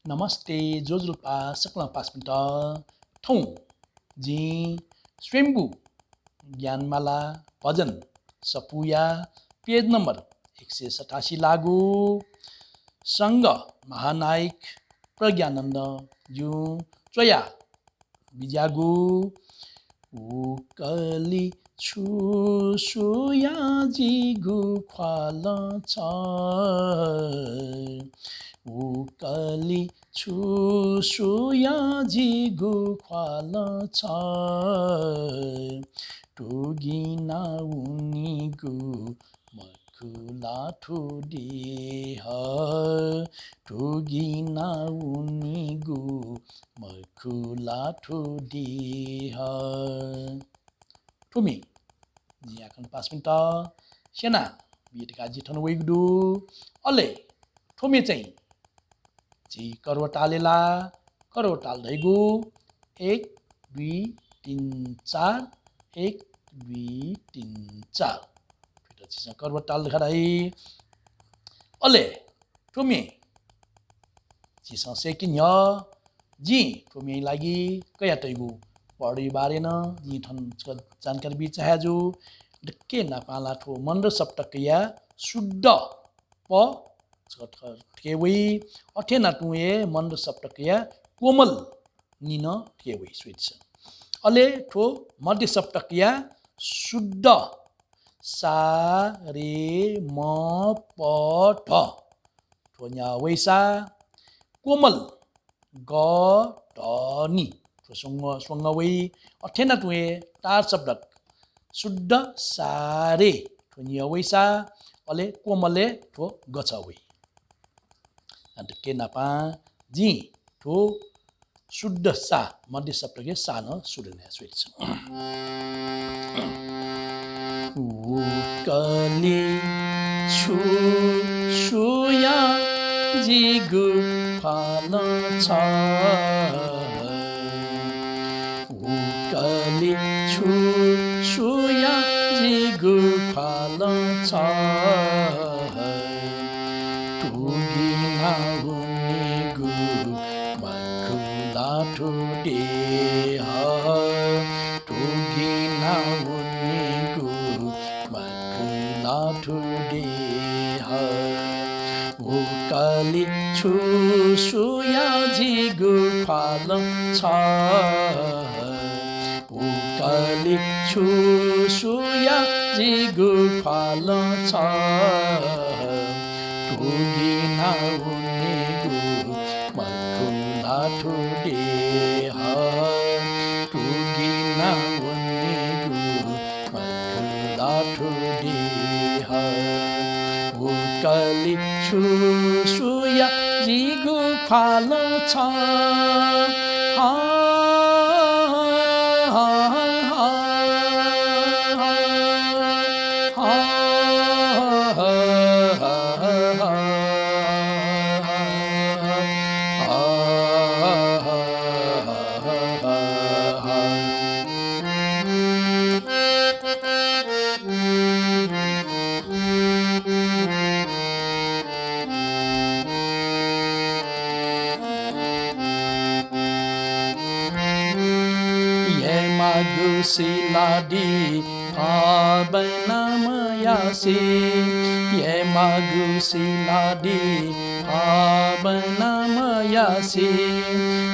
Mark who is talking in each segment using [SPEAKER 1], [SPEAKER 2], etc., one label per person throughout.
[SPEAKER 1] नमस्ते जोजुल्पा सकला 5 मिनट ठौँ जी स्वयम्भू ज्ञानमाला भजन सपुया page number 187 लागू सङ्ग महानायक प्रज्ञानन्द जु चोया बिजागु उकली छु सुया जिगु ख्वाल छ उकली छु सुया जिगु ख्वाल छ टुगिना उनीगु मखुला ठुडेह टुगिना उनीगु मखुला ठुडेह ठुमी जियाकन 5 मिनट सेना बिटका जिठन वेगडु अले ठुमी चाहिँ जी करवटालेला करवटाल धैगु 1 2 3 4 1 2 3 4 फिर चिसा करवटाल खराई अले ठुमी चिसा सेकिन य जी ठुमी लागि कया तैगु पढी बारेन जी ठन जानकारी बि चाहेजु डके नापाला ठो मन्द सप्तकया शुद्ध प ठेवै अठेना टुए मन्द सप्तकया कोमल निन ठेवै स्विच अले ठो मध्य सप्तकया शुद्ध सा रे म प ठ ठो nya वैसा कोमल ग ट नि ठो स्वंग वै अठेना टुए तार शब्द शुद्ध सारे ठो nya वैसा अले कोमले ठो गछ वै के नापा जी ठो शुद्ध सा मध्य सप्तके सा न सुडने स्विच उकली छु सुया जिगु फाल छ उकली छु सुया जिगु फाल छ टुगिना उनीगु मखुला ठुडेह टुगिना उनीगु मखुला ठुडेह उकली छु सुया जिगु फाल छ उकली छु सुया जिगु फाल छ टुगिना उनीगु मखुला ठुडेह टुगिना उनीगु मखुला ठुडेह उकली छु सुया जिगु फाल छ Siladi Abanamyasi Ye Magu Siladi Abanamyasi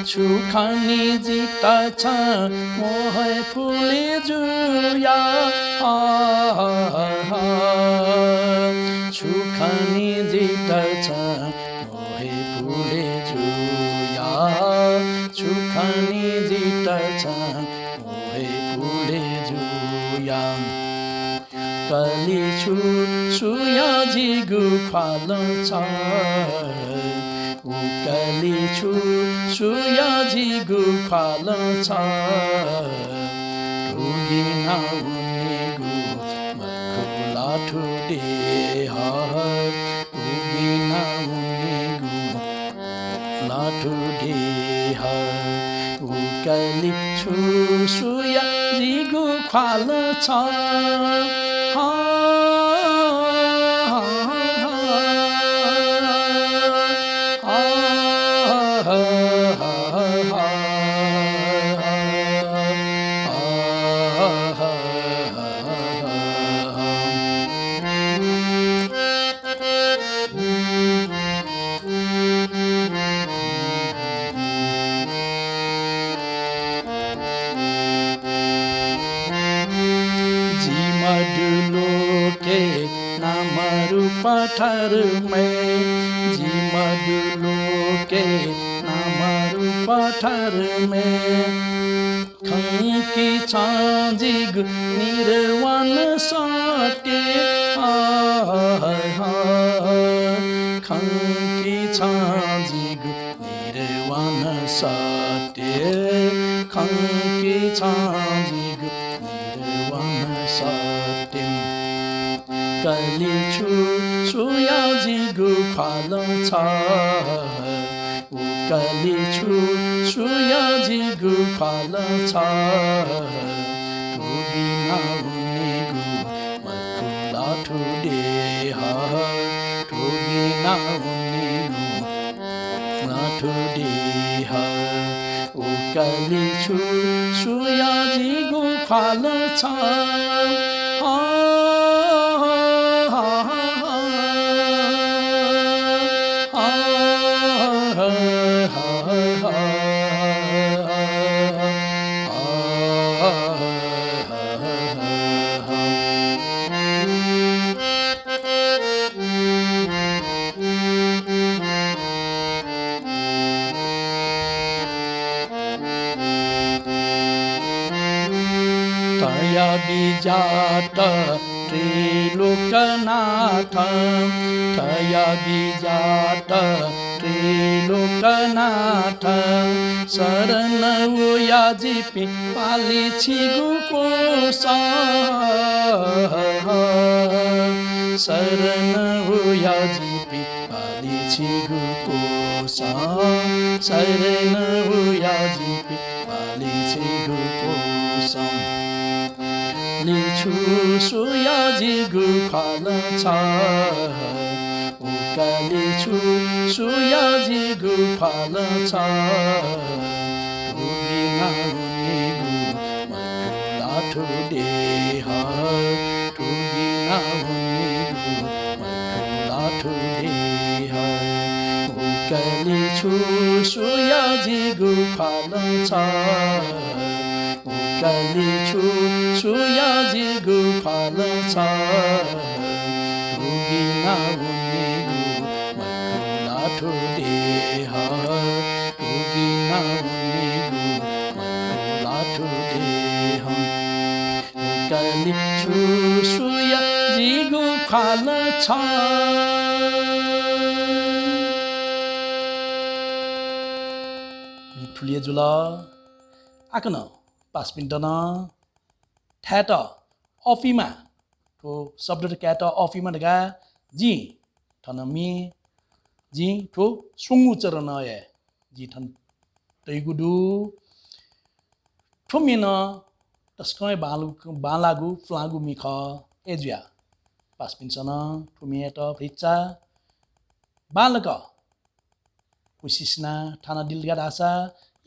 [SPEAKER 1] Chukhani Jita Cha Mohe Phule Juya Chukhani Jita Cha Mohe Phule Juya Chukhani Jita Cha फुले जुयाम कली छु सुया जिगु ख्वाल छ उकली छु सुया जिगु ख्वाल छ टुगिना उनीगु मखुला ठुडेह टुगिना उनीगु मखुला ठुडेह उकली छु सुया जिगु ख्वाल छ के नाम पठार में जी मधुलो के नाम पठार में खंकी छाजिग निर्वाण साटे खंकी छाजिग निर्वाण साटे खंकी छाजिग निर्वाण साटे कली छुया जिगु खाल छ उकली छुया जिगु खाल छ टुगी नाउनी गु मकुला ठुडे टुगी नाउनी गु ठुडे उकली छुया जिगु खाल छ तया बिजाट त्रिलोकनाथ तया बिजाट त्रिलोकनाथ शरण याजिपि पाली छिगुको शरण याजिपि पाली छिगुको शरण याजिपि पाली छिगुको लिछु सुया जिगु खाल छ उकाली छु सुया जिगु खाल छ टुगी नाउनी गु मकुला ठुडे टुगी नाउनी गु मकुला ठुडे उकाली छु सुया जिगु खाल छ कली छुया जिगु खाल छ टुगी नाउनी गु मकुला ठुडे टुगी नाउनी गु मकुला ठुडे कली छुया जिगु खाल छ मिठुलिए जुला आकन पास मिनटन ठ्याट अफिमा ठो शब्द क्याट अफिमा ढगा जी ठन मी जी ठो सुंगु चरण है जी ठन तैगुडु ठो मेन तस्कै बालागु फ्लागु मिख एजुया पास मिनसन ठो मेट फ्रिचा बालक कुसिसना ठाना दिलगा रासा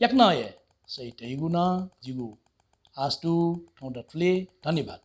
[SPEAKER 1] याक्न है सही तैगुना जिगु आस्तु ठौडा ठुले धन्यवाद।